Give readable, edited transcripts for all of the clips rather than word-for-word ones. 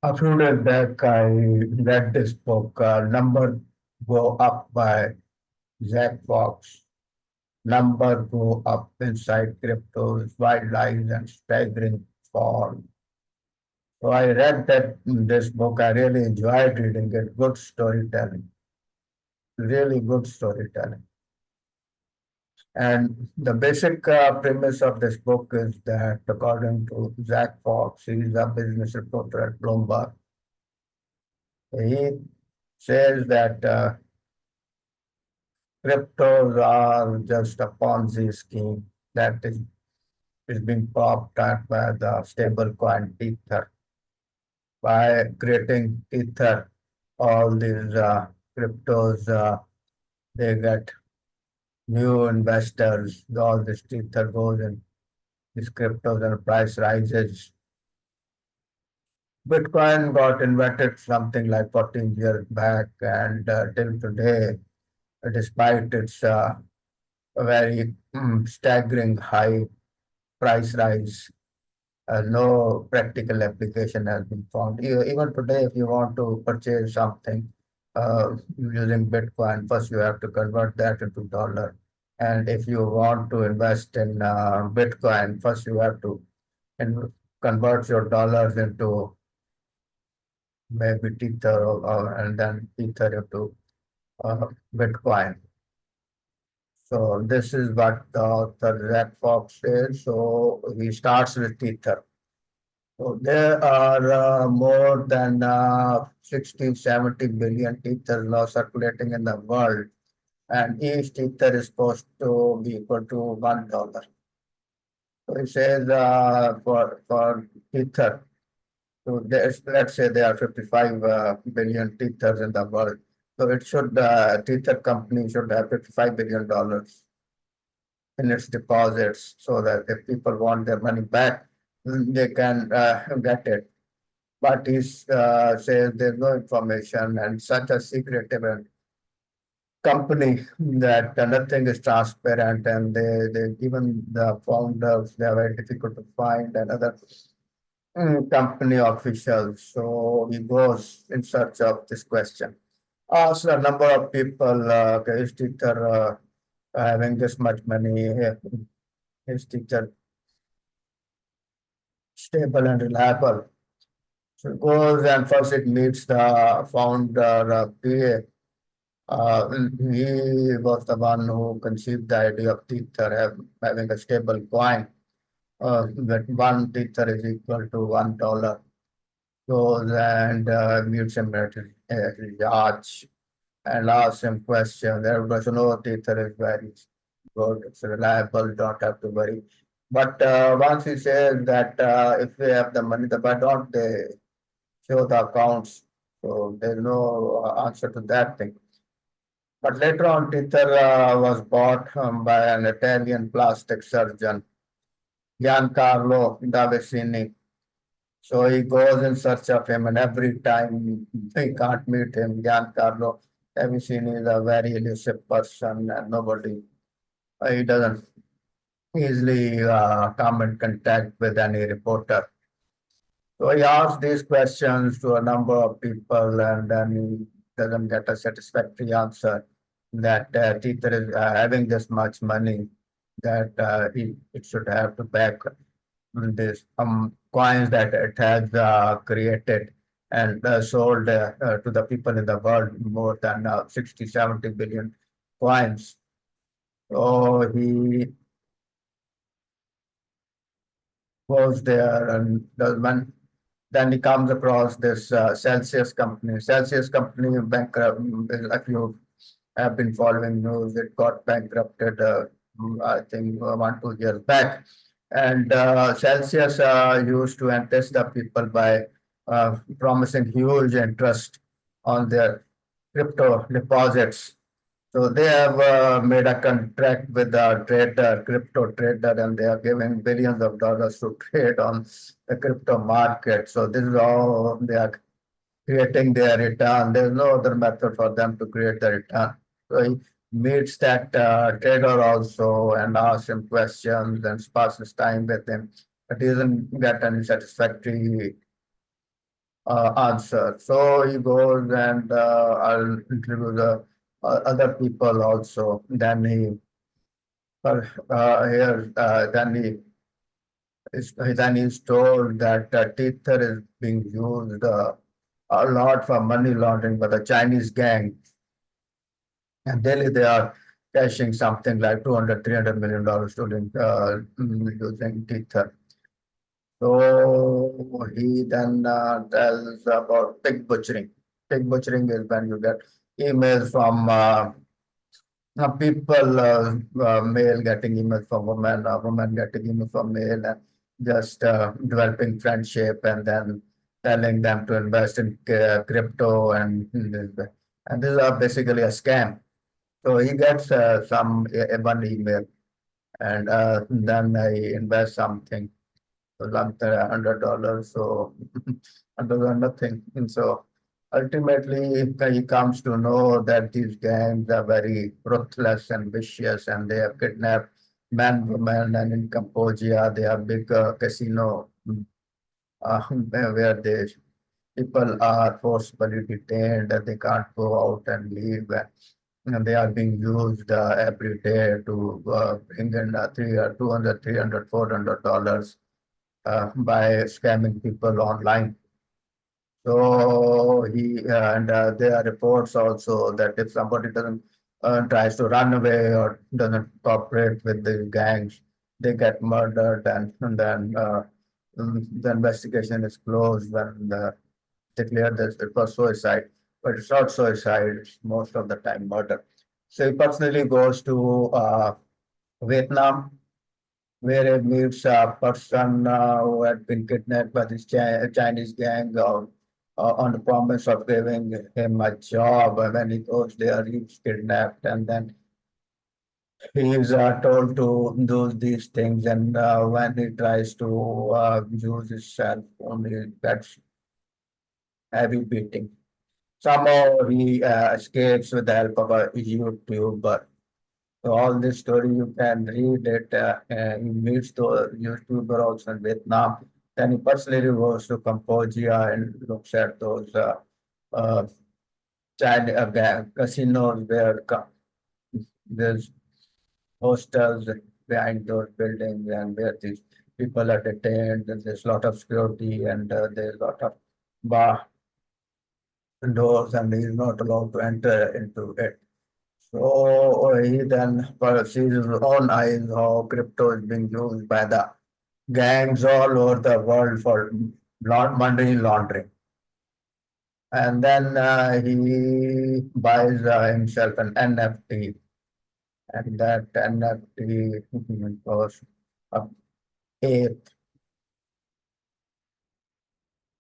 A few days back, I read this book, Number Go Up by Zach Fox. Number Go Up Inside Crypto's Wild Lies and Staggering Fall. So I read that this book. I really enjoyed reading it. Good storytelling, really good storytelling. And the basic premise of this book is that, according to Zach Fox, he's a business reporter at Bloomberg. He says that cryptos are just a Ponzi scheme that is being propped up by the stablecoin Tether. By creating Tether, all these cryptos, they get new investors. All this Tether goes in these cryptos and price rises. Bitcoin got invented something like 14 years back, and till today, despite its very staggering high price rise, no practical application has been found. Even today, if you want to purchase something using Bitcoin, first you have to convert that into dollar. And if you want to invest in Bitcoin, first you have to convert your dollars into maybe Tether, and then Tether into Bitcoin. So this is what the author Zach Fox says. So he starts with Tether. So there are more than 60, 70 billion tethers now circulating in the world, and each tether is supposed to be equal to $1. So he says for tether, so let's say there are 55 billion tethers in the world. So it should tether company should have $55 billion in its deposits, so that if people want their money back, they can get it. But he says there's no information and such a secretive and company that nothing is transparent, and they even the founders, they are very difficult to find, and other company officials. So he goes in search of this question. Asks a number of people, okay, is teacher having this much money? Is teacher stable and reliable? So it goes and first it meets the founder, PA. He was the one who conceived the idea of Tether having a stable coin, that one Tether is equal to $1. Goes and meets him at his yacht and asks him questions. Everybody says, no, Tether is very good, it's reliable, don't have to worry. But once he says that if we have the money, why don't they show the accounts? So there's no answer to that thing. But later on, Tether was bought by an Italian plastic surgeon, Giancarlo Davesini. So he goes in search of him, and every time he can't meet him, Giancarlo Davesini is a very elusive person, and nobody, he doesn't easily come in contact with any reporter. So he asks these questions to a number of people, and then he doesn't get a satisfactory answer that Tether is having this much money, that it should have to back this coins that it has created and sold to the people in the world, more than 60, 70 billion coins. So he goes there and does one. Then he comes across this Celsius company. Celsius company bankrupt. If you have been following news, it got bankrupted, I think 1, 2 years back. And Celsius used to entice the people by promising huge interest on their crypto deposits. So they have made a contract with a trader, crypto trader, and they are giving billions of dollars to trade on the crypto market. So this is how they are creating their return. There's no other method for them to create the return. So he meets that trader also and asks him questions and passes time with him, but he doesn't get any satisfactory answer. So he goes and I'll interview the other people also. Then then he's told that Tether is being used a lot for money laundering by the Chinese gang, and daily they are cashing something like 200, $300 million using Tether. So he then tells about pig butchering. Pig butchering is when you get emails from people, male getting emails from women, woman getting emails from male, and just developing friendship and then telling them to invest in crypto and this is basically a scam. So he gets one email and then I invest something lump $100. So those are nothing. And so ultimately, he comes to know that these gangs are very ruthless and vicious, and they have kidnapped men, women, and in Cambodia, they have big casino where they people are forcibly detained and they can't go out and leave. And they are being used every day to bring in 200, $400 by scamming people online. So and there are reports also that if somebody doesn't tries to run away or doesn't cooperate with the gangs, they get murdered, and then the investigation is closed when declared that it was suicide. But it's not suicide; it's most of the time murder. So he personally goes to Vietnam where he meets a person who had been kidnapped by this Chinese gang on the promise of giving him a job. And when he goes there, he's kidnapped, and then he's told to do these things. And when he tries to use his cell phone, he gets heavy beating. Somehow he escapes with the help of a YouTuber. So all this story you can read it. He meets the YouTuber also in Vietnam. Then he personally goes to Cambodia and looks at those uh, casinos where there's hostels behind those buildings and where these people are detained. And there's a lot of security and there's a lot of bar doors, and he's not allowed to enter into it. So he then sees his own eyes how crypto is being used by the gangs all over the world for money laundering. And then he buys himself an NFT, and that NFT was a ape,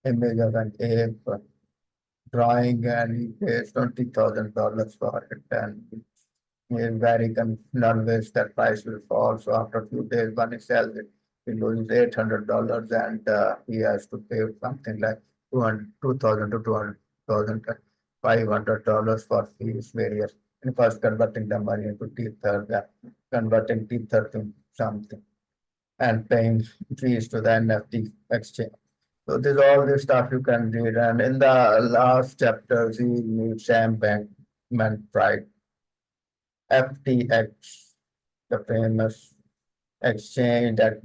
image of an ape drawing, and he pays $20,000 for it. And he is very nervous that price will fall. So after a few days, when he sells it, he loses $800, and he has to pay something like 2,000 to 200,000, $500 for fees, various. And first converting the money into Tether, converting Tether to something, and paying fees to the NFT exchange. So there's all this stuff you can read. And in the last chapters, he meets Sam Bankman-Fried, FTX, the famous exchange that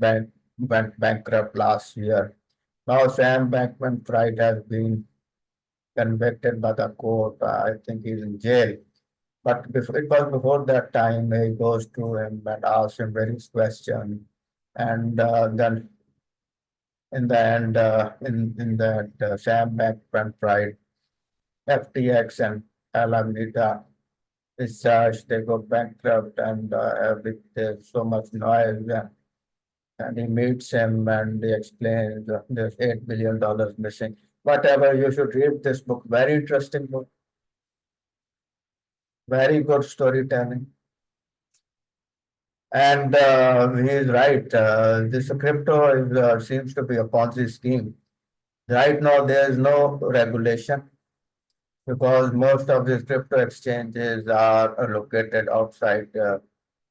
went bankrupt last year. Now Sam Bankman-Fried has been convicted by the court. I think he's in jail. But it was before that time, he goes to him and asks him various questions. And then in the end, in that Sam Bankman-Fried, FTX and Alameda is charged, they go bankrupt, and there's so much noise. And he meets him and he explains there's $8 billion missing. Whatever, you should read this book. Very interesting book, very good storytelling. And he's right. This crypto seems to be a Ponzi scheme. Right now, there is no regulation because most of these crypto exchanges are located outside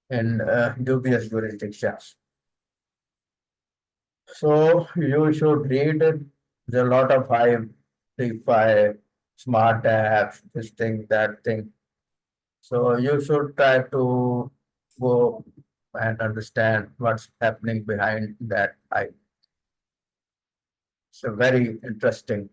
in dubious jurisdictions. So you should read it. There's a lot of hype. DeFi, smart apps, this thing, that thing. So you should try to go and understand what's happening behind that hype. It's a very interesting